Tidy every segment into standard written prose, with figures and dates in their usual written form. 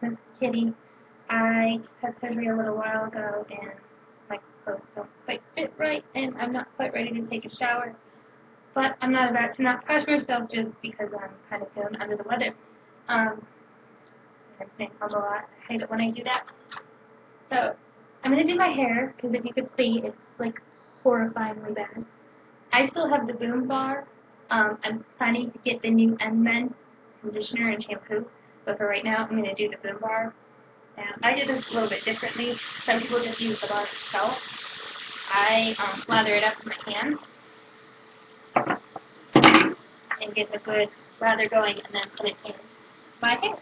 Miss Kitty. I just had surgery a little while ago and my clothes don't quite fit right and I'm not quite ready to take a shower. But I'm not about to not wash myself just because I'm kind of feeling under the weather. I'm saying a lot. I hate it when I do that. So I'm going to do my hair because if you could see, it's like horrifyingly bad. I still have the Boom Bar. I'm planning to get the new N-Men conditioner and shampoo, but for right now, I'm going to do the Boom Bar. Now, I did this a little bit differently. Some people just use the bar itself. I lather it up in my hand and get a good lather going, and then put it in my hair.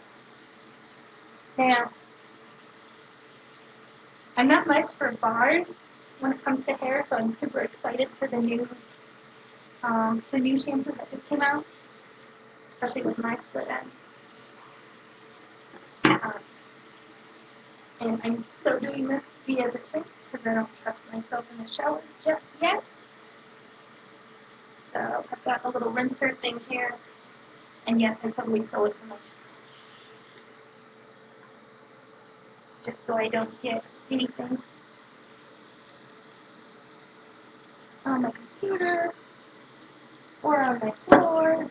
Now, I'm not much for bars when it comes to hair, so I'm super excited for the new shampoo that just came out, especially with my split end. And I'm still doing this via the sink because I don't trust myself in the shower just yet. So I've got a little rinser thing here, and yes, I probably throw it too much, just so I don't get anything on my computer or on my floor.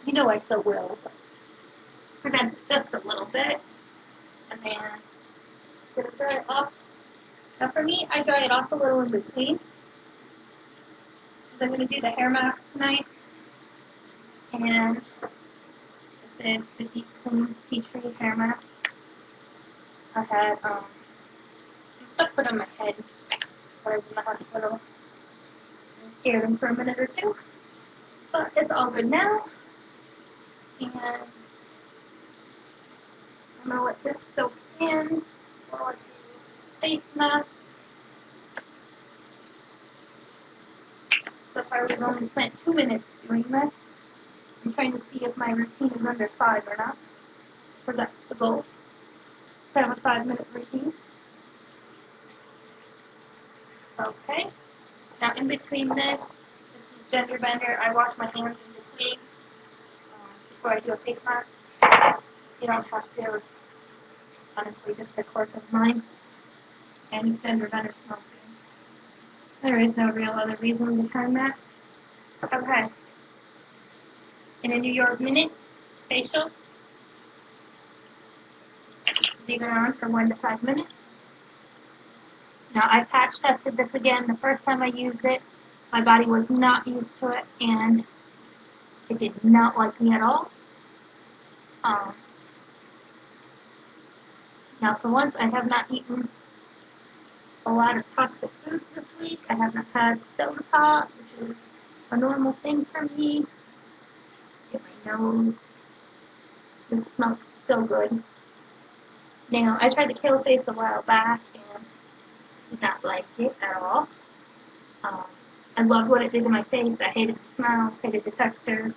You know I still will, but prevent just a little bit, and then I'm going to dry it off. Now for me, I dry it off a little in between. So I'm going to do the hair mask tonight, and it's the Deep Clean Tea Tree hair mask. I had stuff put on my head when I was in the hospital. I scared them for a minute or two, but it's all good now. And I'm going to let this soak in while I do face mask. So far we've only spent 2 minutes doing this. I'm trying to see if my routine is under 5 or not. So that's the goal. To have a 5-minute routine. Okay. Now in between this is Gender Bender. I wash my hands in between before I do a face mask. You don't have to. Honestly, just a course of mine. And Gender Bender smells good. There is no real other reason behind that. Okay. In a New York Minute facial, leave it on for 1 to 5 minutes. Now, I patch tested this again. The first time I used it, my body was not used to it, and it did not like me at all. Now, for once, I have not eaten a lot of toxic foods this week. I have not had stove top, which is a normal thing for me. Get my nose. This smells so good. Now, I tried the Kale Face a while back, and did not like it at all. I loved what it did to my face. I hated the smell, hated the texture.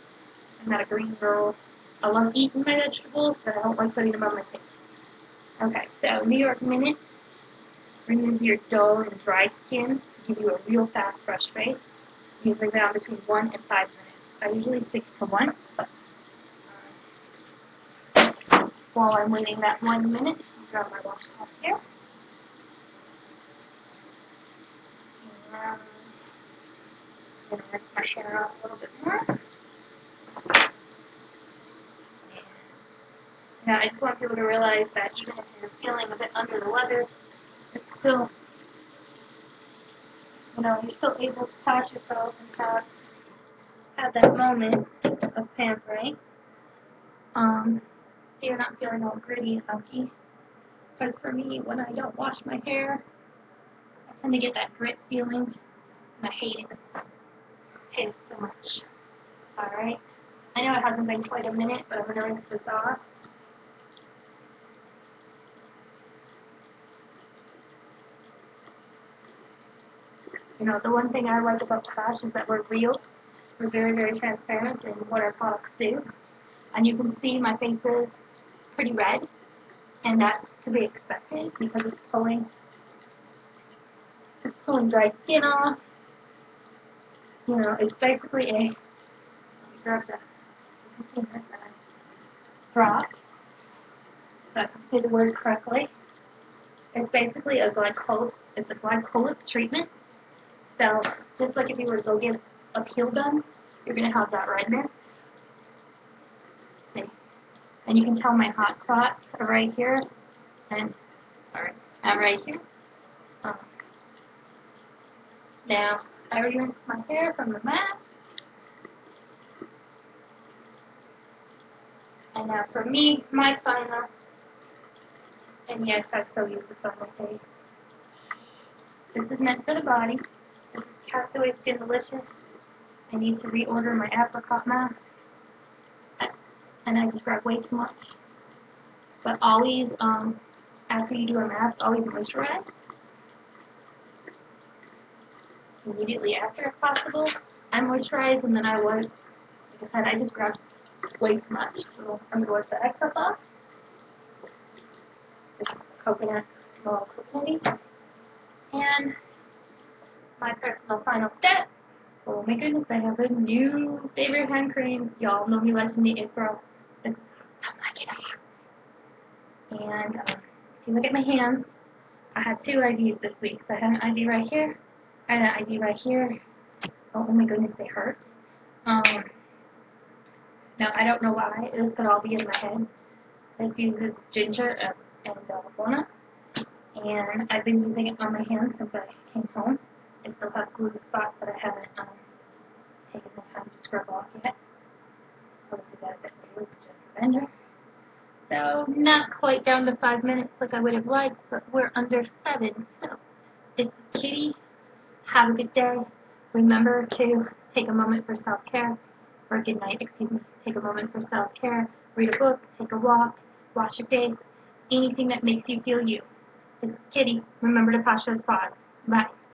I'm not a green girl. I love eating my vegetables, but I don't like putting them on my face. Okay, so New York Minute removes your dull and dry skin to give you a real fast, fresh face. You leave it on between 1 and 5 minutes. I usually stick to 1, but while I'm waiting that 1 minute, I'll grab my washcloth here. And I'm going to rinse my hair out a little bit more. Now, I just want people to realize that even if you're feeling a bit under the weather, it's still, you're still able to touch yourself and have that moment of pampering. So you're not feeling all gritty and funky. Because for me, when I don't wash my hair, I tend to get that grit feeling, and I hate it. I hate it so much. Alright? I know it hasn't been quite a minute, but I'm going to rinse this off. The one thing I like about Tash is that we're real. We're very, very transparent in what our products do. And you can see my face is pretty red, and that's to be expected because it's pulling dry skin off. It's basically a, let me grab the container that I brought. so I can say the word correctly. It's basically a glycolip treatment. So just like if you were to go get a peel done, you're going to have that redness. See? And you can tell my hot spots are right here, and right here. Now I rinsed my hair from the mask, and now for me, my final. And yes, I still use this on my face. This is meant for the body. This is Castaway Skin Delicious. I need to reorder my apricot mask, and I just grabbed way too much. But always, after you do a mask, always moisturize. Immediately after, if possible. I moisturize, and then I was, like I said, I just grabbed way too much. So I'm going to wipe the excess off. This is coconut, small coconutty. And my personal final step. Oh my goodness, I have a new favorite hand cream. Y'all know me liking the It Girl. It's something like it. And if you look at my hands, I had 2 IVs this week. So I had an IV right here. I had an IV right here. Oh my goodness, they hurt. Now I don't know why. This could all be in my head. This uses ginger and walnut. And I've been using it on my hands since I came home. It still has glue spots that I haven't taken the time to scrub off yet. I'll do that a bit later with the Ginger Bender. So not quite down to 5 minutes like I would have liked, but we're under 7. So it's Kitty. Have a good day. Remember to take a moment for self-care, or good night, excuse me. Take a moment for self-care. Read a book, take a walk, wash your face, anything that makes you feel you. It's Kitty. Remember to wash those paws. Bye.